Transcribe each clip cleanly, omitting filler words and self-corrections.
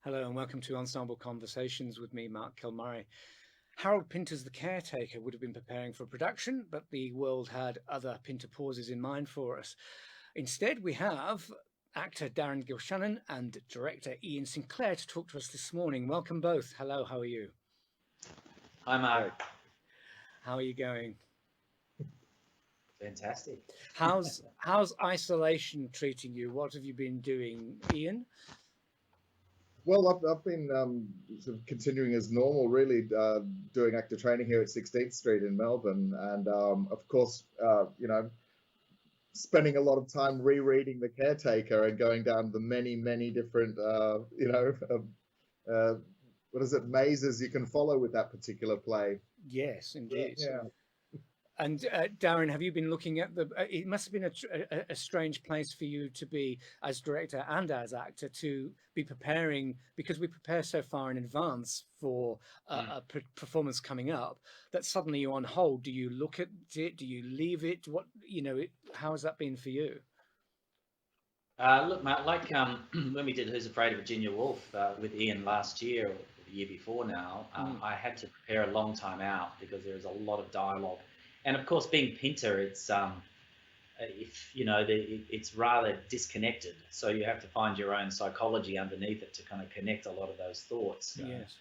Hello and welcome to Ensemble Conversations with me, Mark Kilmurry. Harold Pinter's The Caretaker would have been preparing for production, but the world had other Pinter pauses in mind for us. Instead, we have actor Darren Gilshenan and director Iain Sinclair to talk to us this morning. Welcome both. Hello, how are you? Hi, Mark. How are you going? Fantastic. How's isolation treating you? What have you been doing, Iain? Well, I've been sort of continuing as normal, really, doing actor training here at 16th Street in Melbourne, and of course, spending a lot of time rereading The Caretaker and going down the many different, what is it, mazes you can follow with that particular play. Yes, indeed. Yeah. And Darren, have you been looking at it must have been a strange place for you to be as director and as actor to be preparing, because we prepare so far in advance for a performance coming up, that suddenly you're on hold. Do you look at it? Do you leave it? How has that been for you? Look, Matt, like when we did Who's Afraid of Virginia Woolf with Ian last year, or the year before now, I had to prepare a long time out because there is a lot of dialogue. And of course, being Pinter, it's it's rather disconnected. So you have to find your own psychology underneath it to kind of connect a lot of those thoughts. Yes.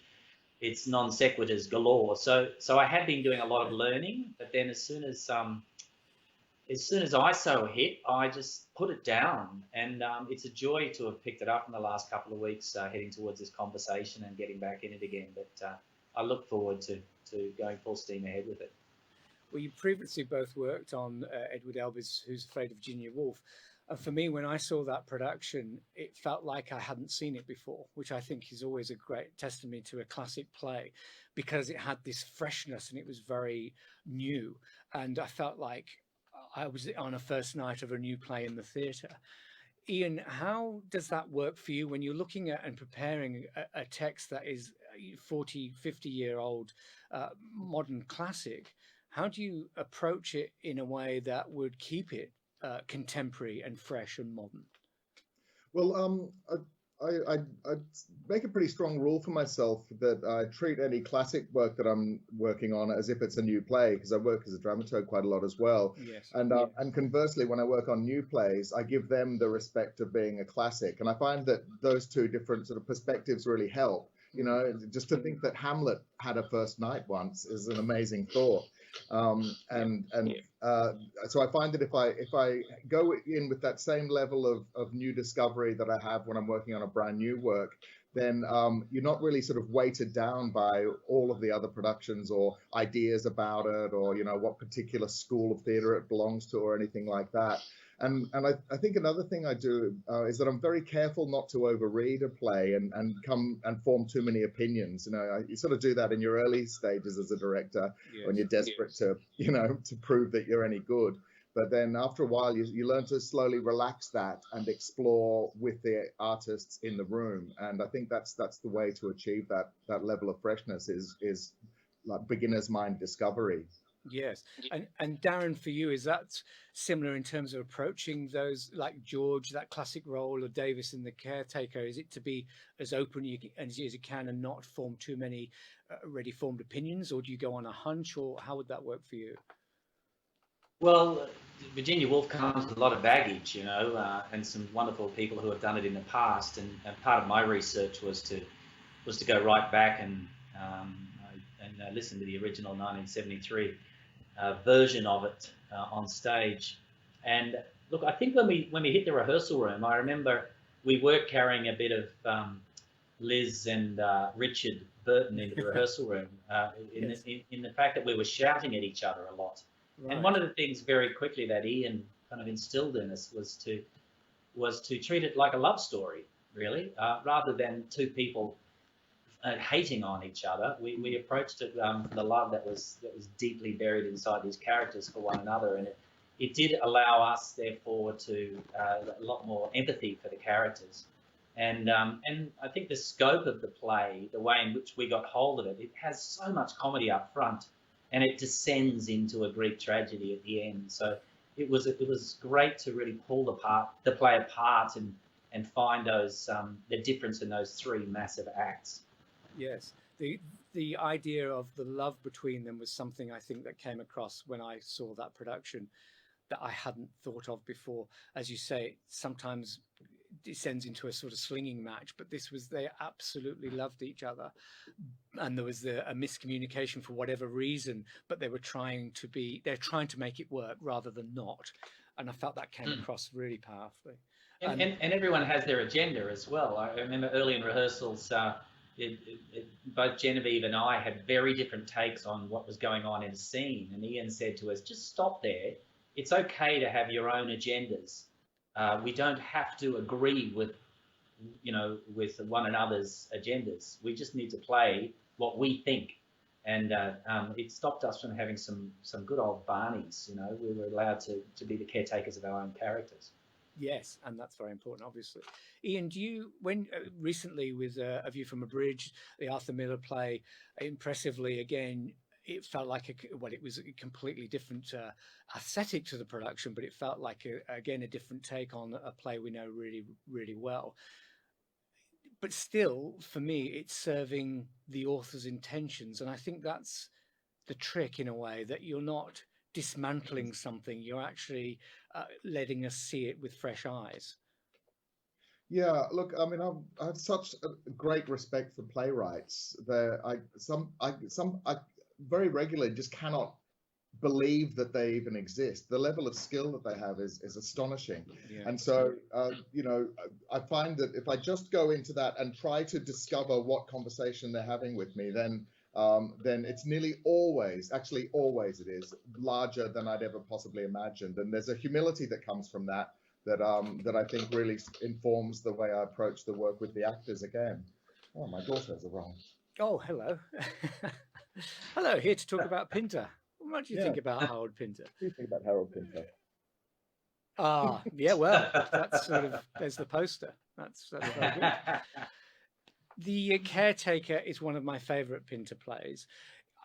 It's non sequiturs galore. So I had been doing a lot of learning, but then as soon as ISO hit, I just put it down. And it's a joy to have picked it up in the last couple of weeks, heading towards this conversation and getting back in it again. But I look forward to going full steam ahead with it. Well, you previously both worked on Edward Elba's Who's Afraid of Virginia Woolf. And for me, when I saw that production, it felt like I hadn't seen it before, which I think is always a great testimony to a classic play, because it had this freshness and it was very new. And I felt like I was on a first night of a new play in the theatre. Iain, how does that work for you when you're looking at and preparing a text that is 40, 50-year-old modern classic? How do you approach it in a way that would keep it contemporary and fresh and modern? Well, I make a pretty strong rule for myself that I treat any classic work that I'm working on as if it's a new play, because I work as a dramaturg quite a lot as well. Yes. And conversely, when I work on new plays, I give them the respect of being a classic. And I find that those two different sort of perspectives really help. You know, just to think that Hamlet had a first night once is an amazing thought. So I find that if I go in with that same level of new discovery that I have when I'm working on a brand new work, then you're not really sort of weighted down by all of the other productions or ideas about it, or what particular school of theatre it belongs to or anything like that. And I think another thing I do is that I'm very careful not to overread a play and come and form too many opinions. You sort of do that in your early stages as a director, yes, when you're desperate to prove that you're any good. But then after a while, you learn to slowly relax that and explore with the artists in the room. And I think that's the way to achieve that level of freshness is like beginner's mind discovery. Yes. And Darren, for you, is that similar in terms of approaching those, like George, that classic role, or Davies in The Caretaker? Is it to be as open as you can and not form too many already formed opinions, or do you go on a hunch, or how would that work for you? Well, Virginia Woolf comes with a lot of baggage, and some wonderful people who have done it in the past. And part of my research was to go right back and listen to the original 1973 version of it on stage. And look, I think when we hit the rehearsal room, I remember we were carrying a bit of Liz and Richard Burton into the rehearsal room in the fact that we were shouting at each other a lot. Right. And one of the things very quickly that Iain kind of instilled in us was to treat it like a love story, really, rather than two people hating on each other. We approached it from the love that was deeply buried inside these characters for one another, and it did allow us, therefore, to a lot more empathy for the characters. And I think the scope of the play, the way in which we got hold of it, it has so much comedy up front, and it descends into a Greek tragedy at the end. So it was great to really pull the play apart and find those the difference in those three massive acts. Yes, the idea of the love between them was something I think that came across when I saw that production that I hadn't thought of before. As you say, sometimes descends into a sort of slinging match, but this was, they absolutely loved each other, and there was a miscommunication for whatever reason, but they're trying to make it work rather than not, and I felt that came across really powerfully. And everyone has their agenda as well. I remember early in rehearsals, both Genevieve and I had very different takes on what was going on in a scene, and Iain said to us, just stop there. It's okay to have your own agendas. We don't have to agree with one another's agendas. We just need to play what we think. And it stopped us from having some good old Barneys. We were allowed to be the caretakers of our own characters. Yes, and that's very important, obviously. Iain, when recently with A View from a Bridge, the Arthur Miller play, impressively again, it felt like it was a completely different aesthetic to the production, but it felt like again a different take on a play we know really, really well. But still, for me, it's serving the author's intentions, and I think that's the trick in a way, that you're not dismantling something, you're actually letting us see it with fresh eyes. Yeah, look, I mean, I have such a great respect for playwrights that I very regularly just cannot believe that they even exist. The level of skill that they have is astonishing. Yeah. And so, I find that if I just go into that and try to discover what conversation they're having with me, then it's nearly always it is larger than I'd ever possibly imagined. And there's a humility that comes from that I think really informs the way I approach the work with the actors again. Oh, my daughter's arrived. Oh, hello. Hello, here to talk about Pinter. What do you think about Harold Pinter? What do you think about Harold Pinter? Yeah, well, that's there's the poster. That's very good. The Caretaker is one of my favourite Pinter plays.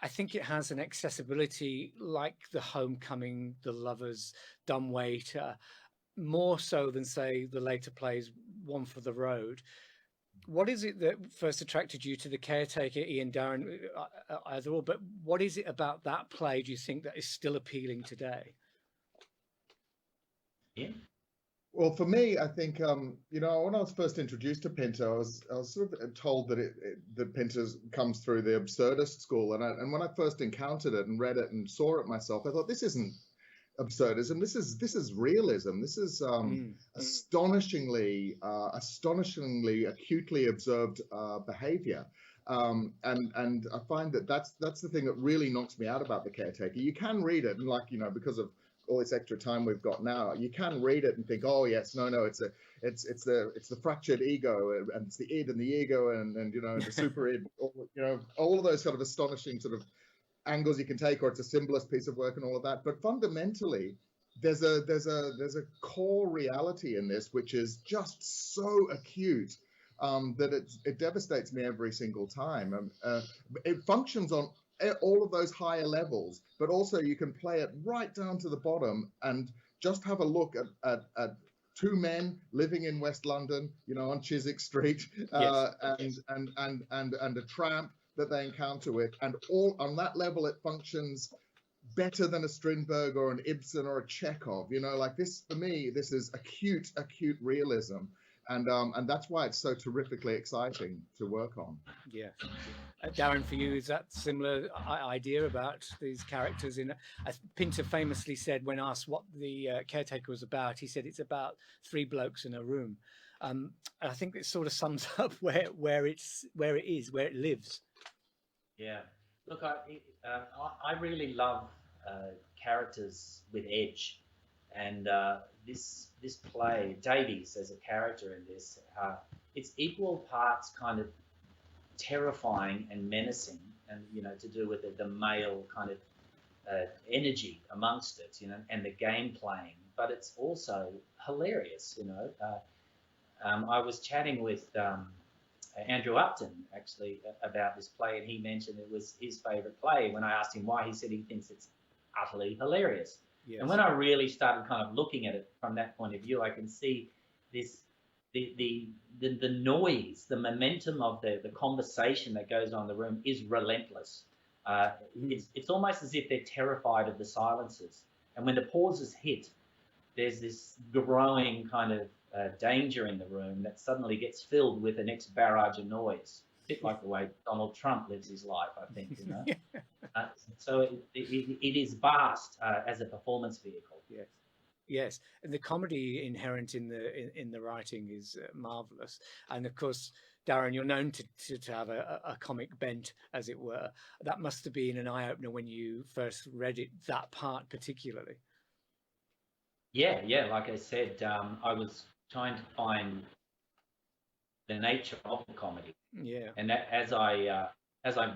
I think it has an accessibility like The Homecoming, The Lovers, Dumbwaiter, more so than, say, the later plays One for the Road. What is it that first attracted you to The Caretaker, Iain, Darren, either or, but what is it about that play, do you think, that is still appealing today? Yeah. Well, for me, I think, when I was first introduced to Pinter, I was sort of told that Pinter comes through the absurdist school. And when I first encountered it and read it and saw it myself, I thought, this isn't absurdism. This is realism. This is astonishingly acutely observed behavior. And I find that's the thing that really knocks me out about The Caretaker. You can read it, and because of all this extra time we've got now, you can read it and think, oh yes, no, it's the fractured ego, and it's the id and the ego, and the super id, all of those sort of astonishing sort of angles you can take, or it's a symbolist piece of work and all of that. But fundamentally, there's a core reality in this which is just so acute that it devastates me every single time. It functions on all of those higher levels, but also you can play it right down to the bottom and just have a look at two men living in West London, on Chiswick Street, yes. and a tramp that they encounter with, and all on that level it functions better than a Strindberg or an Ibsen or a Chekhov. Like this, for me, this is acute realism. And that's why it's so terrifically exciting to work on. Yeah. Darren, for you, is that similar idea about these characters? As Pinter famously said when asked what The Caretaker was about, he said it's about three blokes in a room. And I think it sort of sums up where it lives. Yeah. Look, I really love characters with edge. And this play, Davies as a character in this, it's equal parts kind of terrifying and menacing, and to do with the male kind of energy amongst it, and the game playing. But it's also hilarious, I was chatting with Andrew Upton actually about this play, and he mentioned it was his favourite play. When I asked him why, he said he thinks it's utterly hilarious. Yes. And when I really started kind of looking at it from that point of view, I can see this the noise, the momentum of the conversation that goes on in the room is relentless. It's almost as if they're terrified of the silences. And when the pauses hit, there's this growing kind of danger in the room that suddenly gets filled with the next barrage of noise. A bit like the way Donald Trump lives his life, I think, you know. So it is vast as a performance vehicle. Yes. Yes, and the comedy inherent in the writing is marvelous. And of course, Darren, you're known to have a comic bent, as it were. That must have been an eye opener when you first read it, that part particularly. Yeah. Like I said, I was trying to find the nature of the comedy. Yeah. And that, as I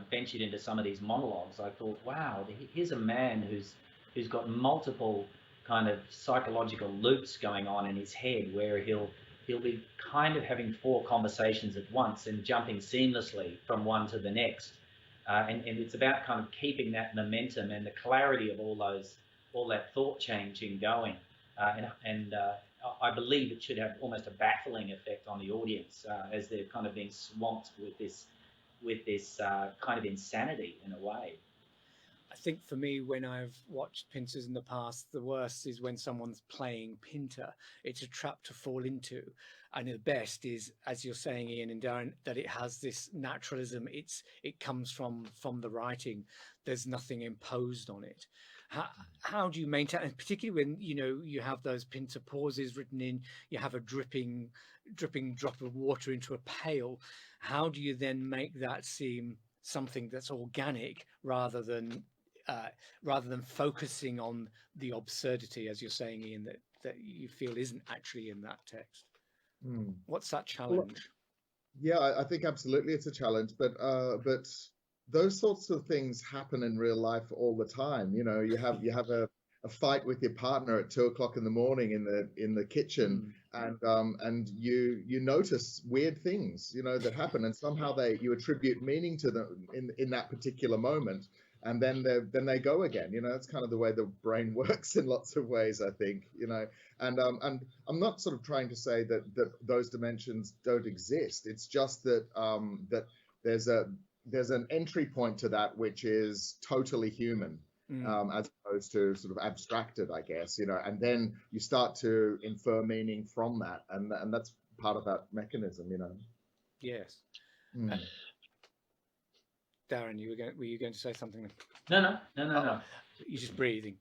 ventured into some of these monologues, I thought, wow, here's a man who's got multiple kind of psychological loops going on in his head, where he'll be kind of having 4 conversations at once and jumping seamlessly from one to the next, and it's about kind of keeping that momentum and the clarity of all that thought changing going, and I believe it should have almost a baffling effect on the audience as they're kind of being swamped with this kind of insanity in a way. I think for me, when I've watched Pinters in the past, the worst is when someone's playing Pinter. It's a trap to fall into. And the best is, as you're saying, Iain and Darren, that it has this naturalism. It comes from the writing. There's nothing imposed on it. How do you maintain, and particularly when you have those Pinter pauses written in, you have a dripping drop of water into a pail. How do you then make that seem something that's organic rather than focusing on the absurdity, as you're saying, Iain, that you feel isn't actually in that text? What's that challenge? Well, I think absolutely it's a challenge, but those sorts of things happen in real life all the time. You have a fight with your partner at 2 o'clock in the morning in the kitchen, and you notice weird things that happen, and somehow you attribute meaning to them in that particular moment. And then they go again. That's kind of the way the brain works in lots of ways, I think. And I'm not sort of trying to say that those dimensions don't exist. It's just that that there's an entry point to that which is totally human, as opposed to sort of abstracted, I guess. And then you start to infer meaning from that, and that's part of that mechanism. Yes. Darren, were you going to say something? No. You're just breathing.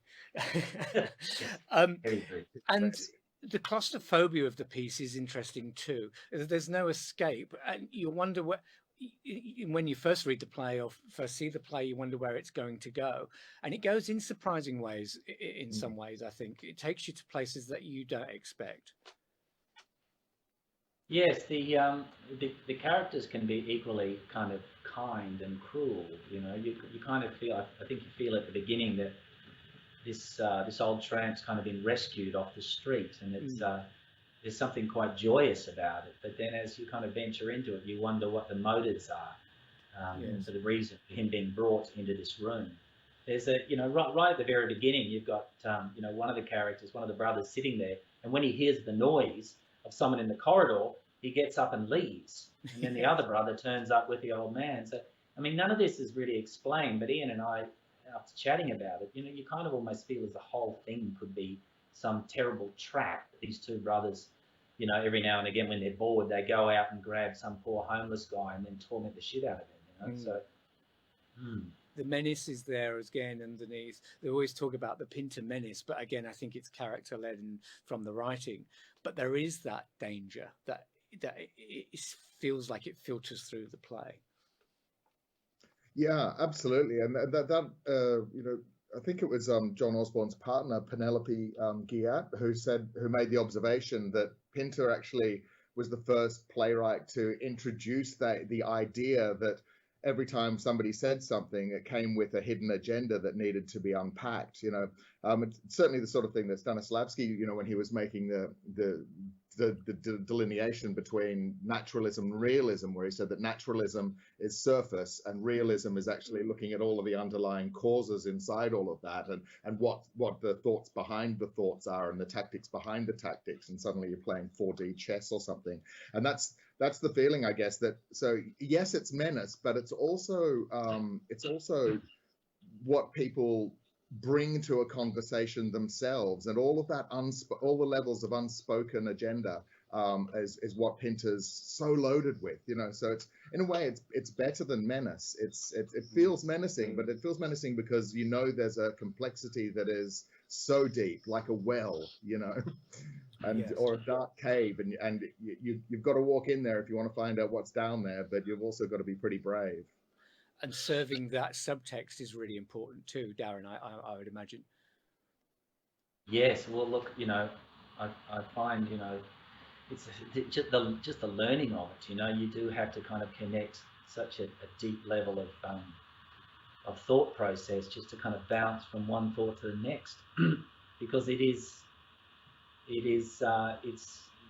And the claustrophobia of the piece is interesting too. There's no escape, and you wonder when you first read the play or first see the play, you wonder where it's going to go, and it goes in surprising ways. In some ways, I think it takes you to places that you don't expect. Yes, the characters can be equally kind of kind and cruel. You kind of feel, I think you feel at the beginning that this old tramp's kind of been rescued off the street, and there's something quite joyous about it. But then as you kind of venture into it, you wonder what the motives are, and for the reason for him being brought into this room. There's right at the very beginning, you've got one of the characters, one of the brothers, sitting there, and when he hears the noise of someone in the corridor, he gets up and leaves, and then the other brother turns up with the old man. So, I mean, none of this is really explained, but Iain and I, after chatting about it, you kind of almost feel as the whole thing could be some terrible trap. These two brothers, every now and again when they're bored, they go out and grab some poor homeless guy and then torment the shit out of him. So. The menace is there again underneath. They always talk about the Pinter menace, but again, I think it's character-led and from the writing. But there is that danger that it feels like it filters through the play. Yeah, absolutely, and that I think it was John Osborne's partner Penelope Guillat who made the observation that Pinter actually was the first playwright to introduce the idea that every time somebody said something, it came with a hidden agenda that needed to be unpacked. It's certainly the sort of thing that Stanislavski, when he was making the the delineation between naturalism and realism, where he said that naturalism is surface and realism is actually looking at all of the underlying causes inside all of that, and what the thoughts behind the thoughts are and the tactics behind the tactics, and suddenly you're playing 4D chess or something. And that's the feeling, I guess, that, so yes, it's Menace, but it's also what people bring to a conversation themselves, and all of that all the levels of unspoken agenda is what Pinter's so loaded with, you know. So it's, in a way, it's better than Menace. It feels menacing, but it feels menacing because, you know, there's a complexity that is so deep, like a well, you know, and Yes. or a dark cave, and you've got to walk in there if you want to find out what's down there, but you've also got to be pretty brave. And serving that subtext is really important too, Darren, I would imagine. Yes, well, look, you know, I find, you know, it's just the learning of it. You know, you do have to kind of connect such a deep level of thought process just to kind of bounce from one thought to the next, because it's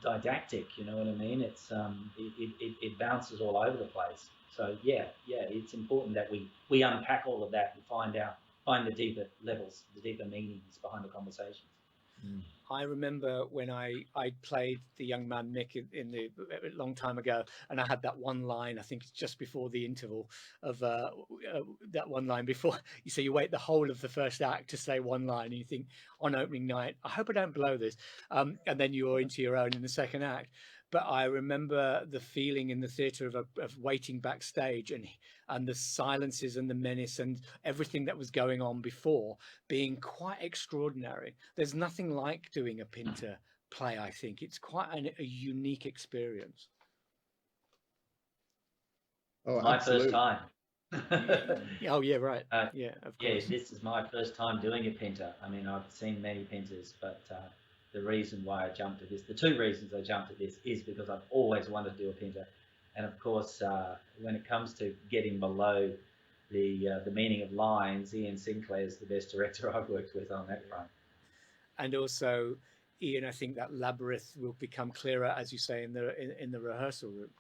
didactic. You know what I mean? It's it bounces all over the place. So yeah, it's important that we unpack all of that and find the deeper levels, the deeper meanings behind the conversations. Mm. I remember when I played the young man Nick in a long time ago, and I had that one line, I think it's just before the interval of that one line before. So you wait the whole of the first act to say one line, and you think on opening night, I hope I don't blow this, and then you're into your own in the second act. But I remember the feeling in the theatre of waiting backstage and the silences and the menace and everything that was going on before being quite extraordinary. There's nothing like doing a Pinter play, I think. It's quite a unique experience. Oh, My absolutely. first time. Oh, yeah, right. Yeah, of course. Yeah, this is my first time doing a Pinter. I mean, I've seen many Pinters, but the reason why I jumped at this, the two reasons I jumped at this, is because I've always wanted to do a Pinter. And of course, when it comes to getting below the meaning of lines, Iain Sinclair is the best director I've worked with on that front. And also, Iain, I think that Labyrinth will become clearer, as you say, in the rehearsal room.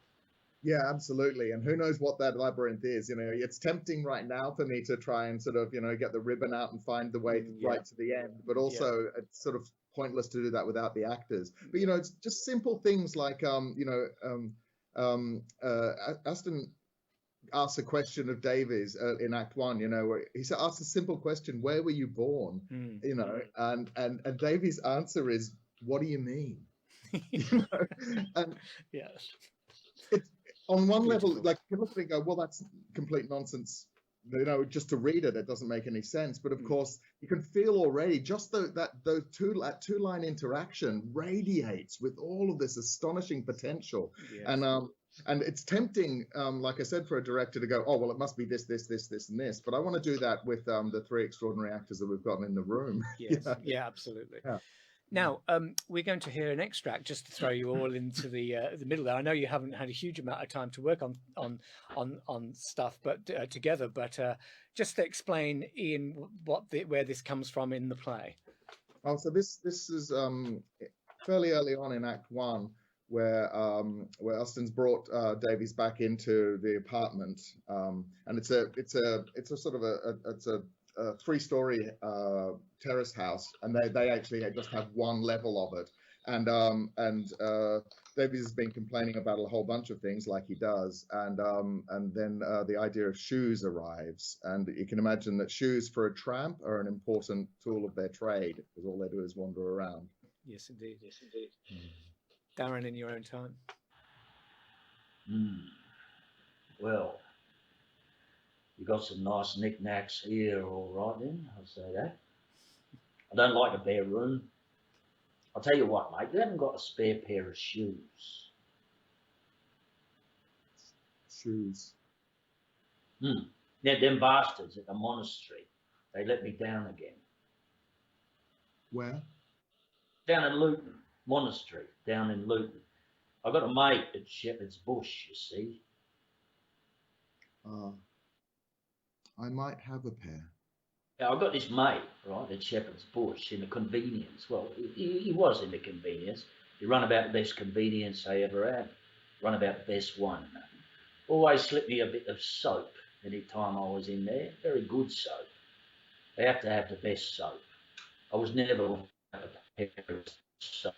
Yeah, absolutely. And who knows what that labyrinth is? You know, it's tempting right now for me to try and sort of, you know, get the ribbon out and find the way right to the end. But also, it's sort of pointless to do that without the actors. But, you know, it's just simple things like, Aston asks a question of Davies in Act 1, you know, where he asks a simple question: where were you born? You know, and Davies' answer is, what do you mean? You know? And yes. On one level, like, you look at it and go, well, that's complete nonsense. You know, just to read it, it doesn't make any sense. But of course, you can feel already just that two-line interaction radiates with all of this astonishing potential. Yes. And it's tempting, like I said, for a director to go, oh, well, it must be this, this, this, this, and this. But I want to do that with the three extraordinary actors that we've gotten in the room. Yes. Yeah, absolutely. Yeah. Now, we're going to hear an extract just to throw you all into the middle there. I know you haven't had a huge amount of time to work on stuff, but together. But just to explain, Iain, where this comes from in the play. Oh, so this is fairly early on in Act 1, where Austin's brought Davies back into the apartment, and it's a sort of a 3-story terrace house, and they actually just have one level of it, and Davies has been complaining about a whole bunch of things, like he does, and then the idea of shoes arrives, and you can imagine that shoes for a tramp are an important tool of their trade, because all they do is wander around. Yes, indeed. Yes, indeed. Darren, in your own time. Well, you got some nice knickknacks here, all right then, I'll say that. I don't like a bare room. I'll tell you what, mate, you haven't got a spare pair of shoes. Shoes? Now, them bastards at the monastery, they let me down again. Where? Down in Luton, monastery, down in Luton. I've got a mate at Shepherd's Bush, you see. I might have a pair. Now, I've got this mate, right, at Shepherd's Bush in the convenience. Well, he was in the convenience. You run about the best convenience they ever had. Run about the best one. Always slipped me a bit of soap any time I was in there. Very good soap. They have to have the best soap. I was never without a pair of soap.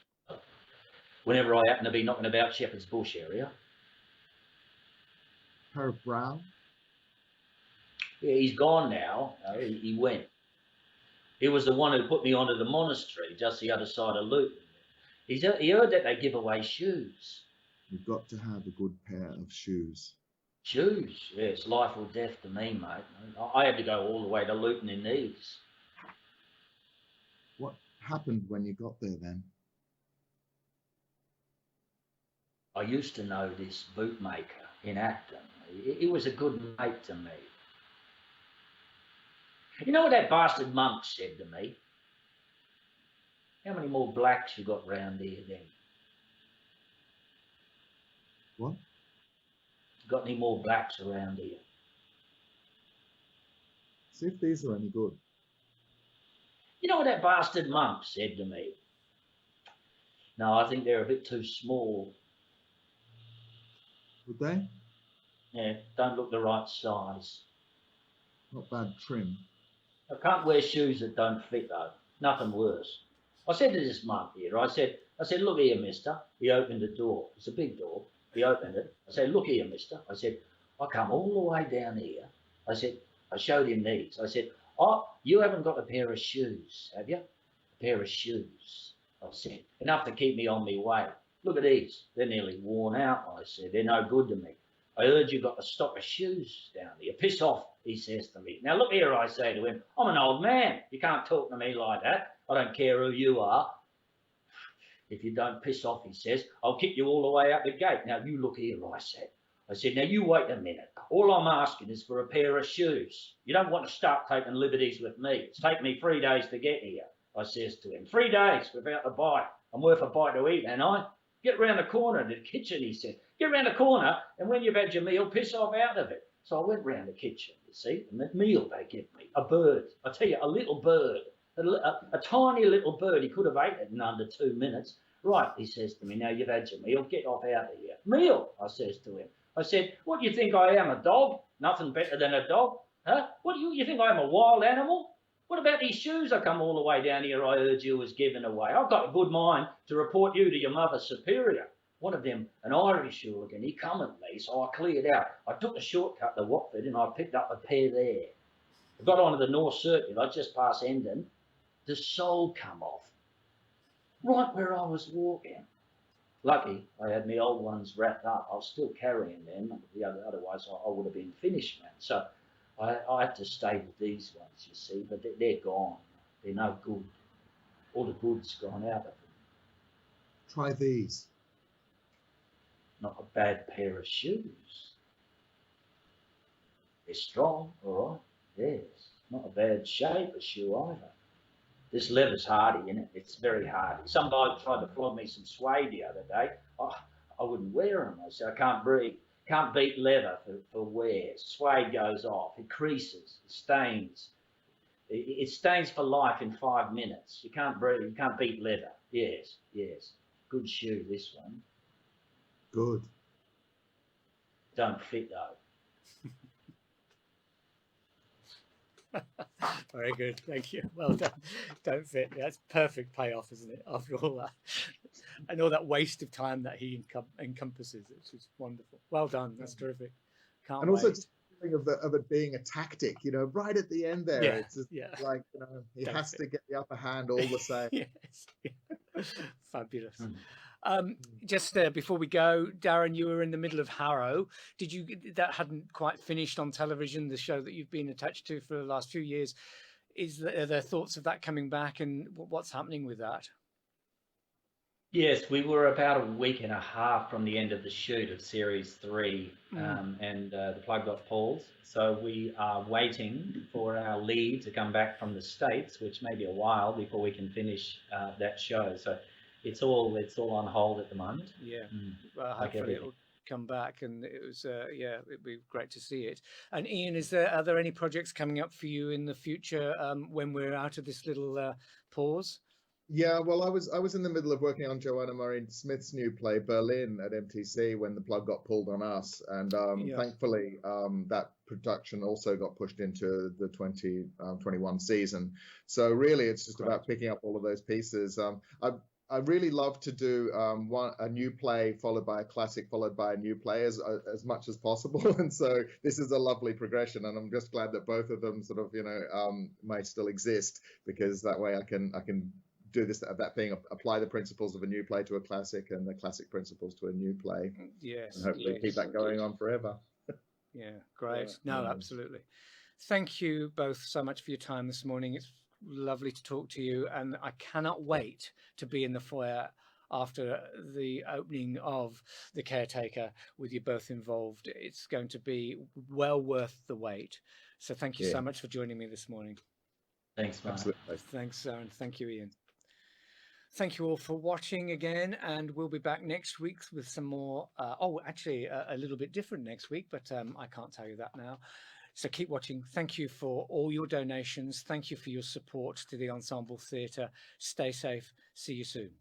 Whenever I happened to be knocking about Shepherd's Bush area. Harold Brown? Yeah, he's gone now. He went. He was the one who put me onto the monastery just the other side of Luton. He heard that they give away shoes. You've got to have a good pair of shoes. Shoes? Yeah, it's life or death to me, mate. I had to go all the way to Luton in these. What happened when you got there then? I used to know this bootmaker in Acton. He was a good mate to me. You know what that bastard monk said to me? How many more blacks you got round here then? What? Got any more blacks around here? See if these are any good. You know what that bastard monk said to me? No, I think they're a bit too small. Would they? Yeah, don't look the right size. Not bad trim. I can't wear shoes that don't fit though. Nothing worse. I said to this monk here, I said, look here, mister. He opened the door. It's a big door. He opened it. I said, look here, mister. I said, I come all the way down here. I said, I showed him these. I said, oh, you haven't got a pair of shoes, have you? A pair of shoes. I said, enough to keep me on my way. Look at these. They're nearly worn out, I said. They're no good to me. I heard you got a stock of shoes down here. Piss off, he says to me. Now look here, I say to him. I'm an old man. You can't talk to me like that. I don't care who you are. If you don't piss off, he says, I'll kick you all the way out the gate. Now you look here, I said. I said, now you wait a minute. All I'm asking is for a pair of shoes. You don't want to start taking liberties with me. It's taken me 3 days to get here, I says to him. 3 days without a bite. I'm worth a bite to eat, ain't I? Get round the corner of the kitchen, he said. Get round the corner, and when you've had your meal, piss off out of it. So I went round the kitchen, you see, and the meal they give me, a bird. I tell you, a little bird, a tiny little bird. He could have ate it in under 2 minutes. Right, he says to me, now you've had your meal, get off out of here. Meal, I says to him. I said, what do you think I am, a dog? Nothing better than a dog. Huh? What do you think I am, a wild animal? What about these shoes I come all the way down here I heard you was giving away? I've got a good mind to report you to your mother superior. One of them, an Irish hooligan, he come at me, so I cleared out. I took a shortcut to Watford and I picked up a pair there. I got onto the North Circular just past Hendon. The sole come off, right where I was walking. Lucky I had my old ones wrapped up. I was still carrying them, otherwise I would have been finished, man. So I had to stay with these ones, you see, but they're gone. They're no good. All the good's gone out of them. Try these. Not a bad pair of shoes. They're strong, all right. Yes, not a bad shape of shoe either. This leather's hardy, isn't it? It's very hardy. Some bloke tried to flog me some suede the other day. Oh, I wouldn't wear them. I said, I can't breathe. Can't beat leather for wear. Suede goes off. It creases. It stains. It stains for life in 5 minutes. You can't breathe. You can't beat leather. Yes, yes. Good shoe, this one. Good. Don't fit though. Very good, thank you. Well done. Don't fit. That's perfect payoff, isn't it? After all that, and all that waste of time that he encompasses, which is wonderful. Well done. That's terrific. Can't and wait. also just thinking of it being a tactic, you know, right at the end there. Yeah, it's just like, you know, he Don't has fit. to get the upper hand all the same. Yes. Yeah. Fabulous. Just before we go, Darren, you were in the middle of Harrow. That hadn't quite finished on television, the show that you've been attached to for the last few years. Are there thoughts of that coming back, and what's happening with that? Yes, we were about a week and a half from the end of the shoot of series 3, and the plug got pulled. So we are waiting for our lead to come back from the States, which may be a while before we can finish that show. So it's all on hold at the moment. Yeah, well, hopefully it'll come back, and it was it'd be great to see it. And Iain, are there any projects coming up for you in the future when we're out of this little pause? Yeah, well, I was in the middle of working on Joanna Maureen Smith's new play Berlin at MTC when the plug got pulled on us, and Yeah. thankfully that production also got pushed into the 2021 season. So really, it's just about picking up all of those pieces. I really love to do a new play followed by a classic followed by a new play as much as possible, and so this is a lovely progression, and I'm just glad that both of them sort of may still exist, because that way I can do that thing, apply the principles of a new play to a classic and the classic principles to a new play. Yes. And hopefully keep that going on forever. Yeah, great. No, absolutely. Thank you both so much for your time this morning. It's lovely to talk to you, and I cannot wait to be in the foyer after the opening of The Caretaker with you both involved. It's going to be well worth the wait. So thank you so much for joining me this morning. Thanks, Mark. Absolutely. Thanks, Darren. Thank you, Iain. Thank you all for watching again, and we'll be back next week with some more. Actually, a little bit different next week, but I can't tell you that now. So keep watching. Thank you for all your donations. Thank you for your support to the Ensemble Theatre. Stay safe. See you soon.